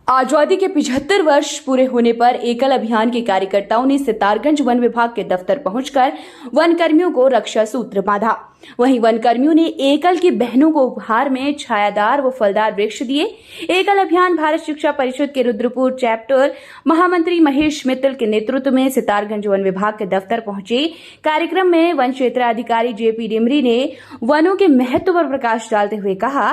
आजादी के 75 वर्ष पूरे होने पर एकल अभियान के कार्यकर्ताओं ने सितारगंज वन विभाग के दफ्तर पहुंचकर वन कर्मियों को रक्षा सूत्र बांधा। वहीं वन कर्मियों ने एकल की बहनों को उपहार में छायादार व फलदार वृक्ष दिए। एकल अभियान भारत शिक्षा परिषद के रुद्रपुर चैप्टर महामंत्री महेश मित्तल के नेतृत्व में सितारगंज वन विभाग के दफ्तर पहुंचे। कार्यक्रम में वन क्षेत्राधिकारी जेपी डिमरी ने वनों के महत्व पर प्रकाश डालते हुए कहा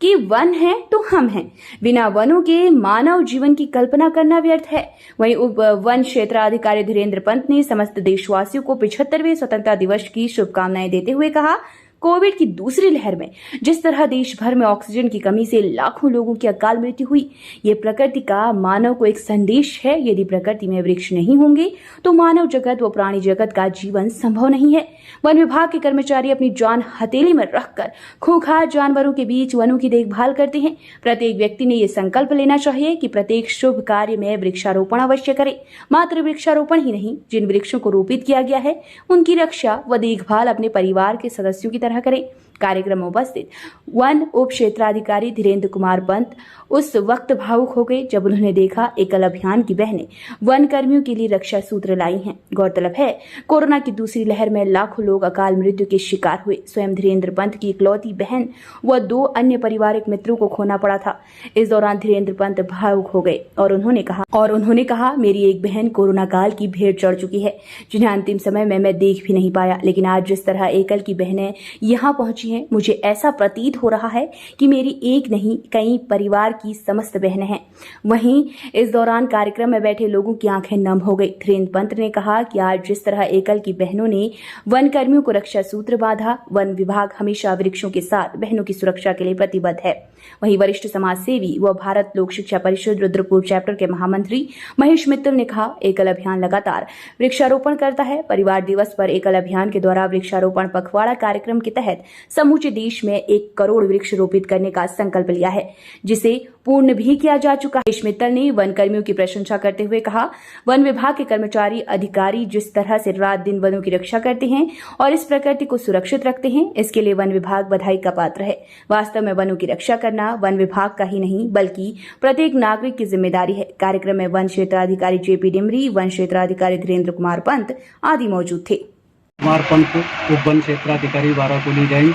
कि वन है तो हम हैं। बिना वनों के मानव जीवन की कल्पना करना व्यर्थ है। वहीं उप वन क्षेत्राधिकारी धीरेन्द्र पंत ने समस्त देशवासियों को 75वें स्वतंत्रता दिवस की शुभकामनाएं देते हुए कहा, कोविड की दूसरी लहर में जिस तरह देश भर में ऑक्सीजन की कमी से लाखों लोगों की अकाल मृत्यु हुई, ये प्रकृति का मानव को एक संदेश है। यदि प्रकृति में वृक्ष नहीं होंगे तो मानव जगत व प्राणी जगत का जीवन संभव नहीं है। वन विभाग के कर्मचारी अपनी जान हथेली में रखकर खूंखार जानवरों के बीच वनों की देखभाल करते हैं। प्रत्येक व्यक्ति ने ये संकल्प लेना चाहिए कि प्रत्येक शुभ कार्य में वृक्षारोपण अवश्य करे। मात्र वृक्षारोपण ही नहीं, जिन वृक्षों को रोपित किया गया है उनकी रक्षा व देखभाल अपने परिवार के सदस्यों की तरह करें। कार्यक्रम में उपस्थित वन उप क्षेत्राधिकारी धीरेन्द्र कुमार पंत उस वक्त भावुक हो गए जब उन्होंने देखा एकल अभियान की बहनें वन कर्मियों के लिए रक्षा सूत्र लाई हैं। गौरतलब है, कोरोना की दूसरी लहर में लाखों लोग अकाल मृत्यु के शिकार हुए। स्वयं धीरेन्द्र पंत की इकलौती बहन व 2 अन्य पारिवारिक मित्रों को खोना पड़ा था। इस दौरान धीरेन्द्र पंत भावुक हो गए और उन्होंने कहा, मेरी एक बहन कोरोना काल की भेंट चढ़ चुकी है, जिन्हें अंतिम समय में मैं देख भी नहीं पाया। लेकिन आज जिस तरह एकल की बहनें यहाँ पहुंची हैं, मुझे ऐसा प्रतीत हो रहा है कि मेरी एक नहीं कई परिवार की समस्त बहनें हैं। वहीं इस दौरान कार्यक्रम में बैठे लोगों की आंखें नम हो गई। धीरेन्द्र पंत ने कहा कि आज जिस तरह एकल की बहनों ने वन कर्मियों को रक्षा सूत्र बांधा, वन विभाग हमेशा वृक्षों के साथ बहनों की सुरक्षा के लिए प्रतिबद्ध है। वहीं वरिष्ठ समाज सेवी व भारत लोक शिक्षा परिषद रुद्रपुर चैप्टर के महामंत्री महेश मित्तल ने कहा, एकल अभियान लगातार वृक्षारोपण करता है। परिवार दिवस पर एकल अभियान के द्वारा वृक्षारोपण पखवाड़ा कार्यक्रम के तहत समूचे देश में 1 करोड़ वृक्ष रोपित करने का संकल्प लिया है, जिसे पूर्ण भी किया जा चुका है। महेश मित्तल ने वन कर्मियों की प्रशंसा करते हुए कहा, वन विभाग के कर्मचारी अधिकारी जिस तरह से रात दिन वनों की रक्षा करते हैं और इस प्रकृति को सुरक्षित रखते हैं, इसके लिए वन विभाग बधाई का पात्र है। वास्तव में वनों की रक्षा करना वन विभाग का ही नहीं बल्कि प्रत्येक नागरिक की जिम्मेदारी है। कार्यक्रम में वन क्षेत्राधिकारी जेपी डिमरी, वन क्षेत्राधिकारी धीरेन्द्र कुमार पंत आदि मौजूद थे। कुमार पंत उप वन क्षेत्राधिकारी बाराकुली रेंज।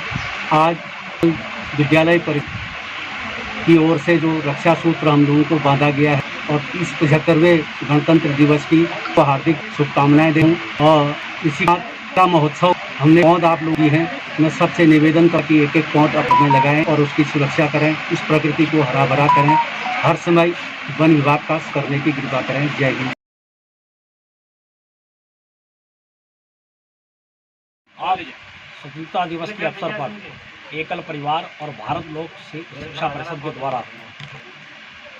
आज विद्यालय परिषद की ओर से जो रक्षा सूत्र हम लोगों को बांधा गया है और इस 75वें गणतंत्र दिवस की तो हार्दिक शुभकामनाएं दें। और इसी का महोत्सव हमने पौध आप लोग की हैं। मैं सबसे निवेदन करती कि एक पौध अपने लगाएं और उसकी सुरक्षा करें, इस प्रकृति को हरा भरा करें। हर समय वन विभाग का करने की कृपा करें। जय हिंद। आज स्वतंत्रता दिवस के अवसर पर एकल परिवार और भारत लोक शिक्षा परिषद के द्वारा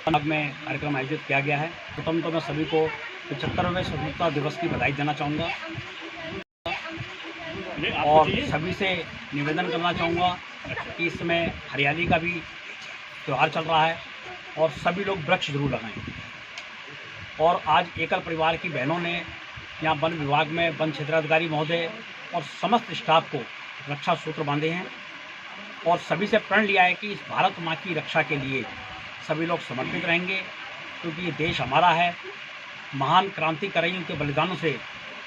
में कार्यक्रम आयोजित किया गया है। प्रथम तो मैं सभी को 75वें स्वतंत्रता दिवस की बधाई देना चाहूँगा और सभी से निवेदन करना चाहूँगा कि इस समय हरियाली का भी त्यौहार चल रहा है और सभी लोग वृक्ष जरूर लगाएं। और आज एकल परिवार की बहनों ने यहाँ वन विभाग में वन क्षेत्राधिकारी महोदय और समस्त स्टाफ को रक्षा सूत्र बांधे हैं और सभी से प्रण लिया है कि इस भारत माँ की रक्षा के लिए सभी लोग समर्पित रहेंगे, क्योंकि ये देश हमारा है। महान क्रांतिकारियों के बलिदानों से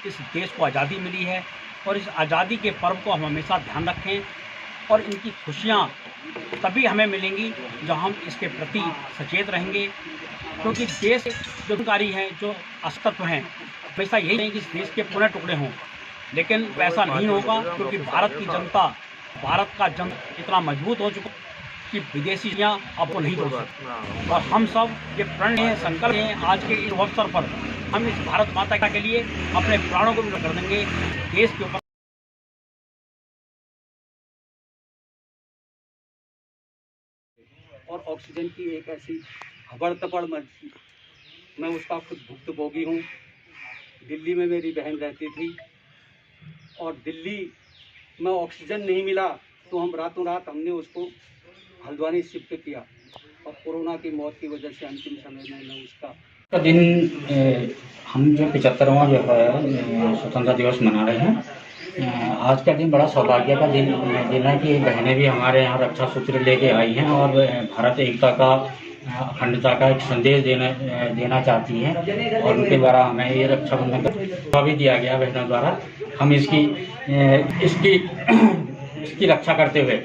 इस देश को आज़ादी मिली है और इस आज़ादी के पर्व को हम हमेशा ध्यान रखें और इनकी खुशियाँ तभी हमें मिलेंगी जब हम इसके प्रति सचेत रहेंगे, क्योंकि देश जो अधिकारी हैं, जो अस्तित्व हैं, हमेशा यही नहीं कि इस देश के पुनः टुकड़े हों, लेकिन वैसा नहीं होगा क्योंकि भारत की जनता, भारत का जन इतना मजबूत हो चुका कि विदेशियाँ आपको नहीं तोड़ सकती। और हम सब ये प्रण हैं, संकल्प हैं, आज के इस अवसर पर हम इस भारत माता के लिए अपने प्राणों को भी कर देंगे। देश के ऊपर और ऑक्सीजन की एक ऐसी हबड़ मैं उसका खुद भुक्तभोगी हूँ। दिल्ली में मेरी बहन रहती थी और दिल्ली में ऑक्सीजन नहीं मिला तो हम रातों रात हमने उसको हल्द्वानी शिफ्ट किया और कोरोना की मौत की वजह से अंतिम समय में मैं उसका दिन हम जो 75वां जो है स्वतंत्रता दिवस मना रहे हैं। आज का दिन बड़ा सौभाग्य का दिन है कि बहनें भी हमारे यहाँ रक्षा सूत्र लेके आई हैं और भारत एकता का अखंडता का एक संदेश देना चाहती हैं और उनके द्वारा हमें ये रक्षाबंधन भी दिया गया बहनों द्वारा। हम इसकी रक्षा करते हुए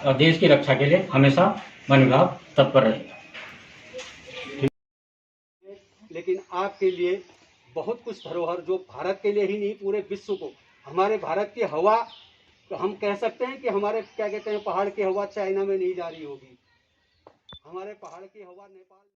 और देश की रक्षा के लिए हमेशा वन विभाग तत्पर रहे। लेकिन आपके लिए बहुत कुछ धरोहर जो भारत के लिए ही नहीं पूरे विश्व को, हमारे भारत की हवा तो हम कह सकते हैं कि हमारे क्या कहते हैं पहाड़ की हवा चाइना में नहीं जा रही होगी, हमारे पहाड़ की हवा नेपाल